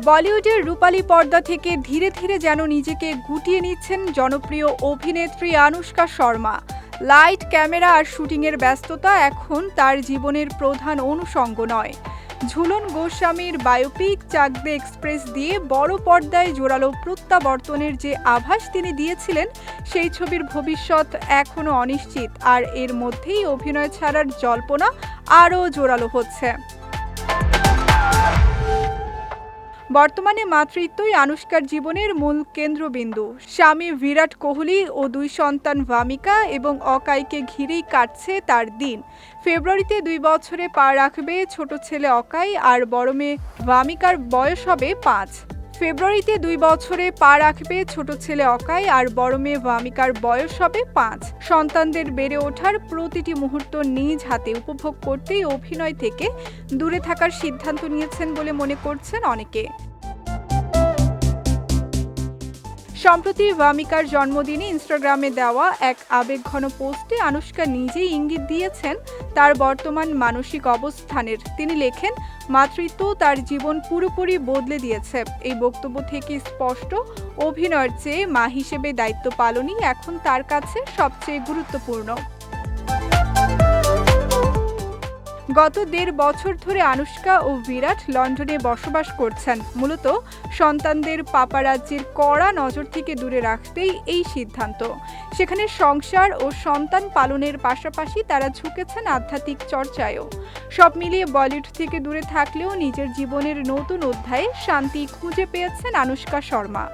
বলিউডের রূপালী পর্দা থেকে ধীরে ধীরে যেন নিজেকে গুটিয়ে নিচ্ছেন জনপ্রিয় অভিনেত্রী আনুশকা শর্মা। লাইট, ক্যামেরা আর শুটিংয়ের ব্যস্ততা এখন তার জীবনের প্রধান অনুষঙ্গ নয়। ঝুলন গোস্বামীর বায়োপিক চাক দে এক্সপ্রেস দিয়ে বড় পর্দায় জোরালো প্রত্যাবর্তনের যে আভাস তিনি দিয়েছিলেন, সেই ছবির ভবিষ্যৎ এখনও অনিশ্চিত। আর এর মধ্যেই অভিনয় ছাড়ার জল্পনা আরও জোরালো হচ্ছে। বর্তমানে মাতৃত্বই আনুশকার জীবনের মূল কেন্দ্রবিন্দু। স্বামী বিরাট কোহলি ও দুই সন্তান ভামিকা এবং অকাইকে ঘিরেই কাটছে তার দিন। ফেব্রুয়ারিতে 2 বছরে পা রাখবে ছোট ছেলে অকাই, আর বড় মেয়ে ভামিকার বয়স হবে 5। ফেব্রুয়ারিতে 2 বছরে পা রাখবে ছোট ছেলে অকাই, আর বড় মেয়ে ভামিকার বয়স হবে 5। সন্তানদের বেড়ে ওঠার প্রতিটি মুহূর্ত নিজ হাতে উপভোগ করতেই অভিনয় থেকে দূরে থাকার সিদ্ধান্ত নিয়েছেন বলে মনে করছেন অনেকে। সম্প্রতি ভামিকার জন্মদিনে ইনস্টাগ্রামে দেওয়া এক আবেগঘন পোস্টে আনুশকা নিজেই ইঙ্গিত দিয়েছেন তার বর্তমান মানসিক অবস্থানের। তিনি লেখেন, মাতৃত্ব তার জীবন পুরোপুরি বদলে দিয়েছে। এই বক্তব্য থেকে স্পষ্ট, অভিনয়ের চেয়ে মা হিসেবে দায়িত্ব পালনই এখন তার কাছে সবচেয়ে গুরুত্বপূর্ণ। গত 1.5 বছর ধরে আনুশকা ও বিরাট লন্ডনে বসবাস করছেন। মূলত সন্তানদের পাপারাজ্জির কড়া নজর থেকে দূরে রাখতেই এই সিদ্ধান্ত। সেখানে সংসার ও সন্তান পালনের পাশাপাশি তারা ঝুঁকেছেন আধ্যাত্মিক চর্চায়ও। সব মিলিয়ে বলিউড থেকে দূরে থাকলেও নিজের জীবনের নতুন অধ্যায়ে শান্তি খুঁজে পেয়েছেন আনুশকা শর্মা।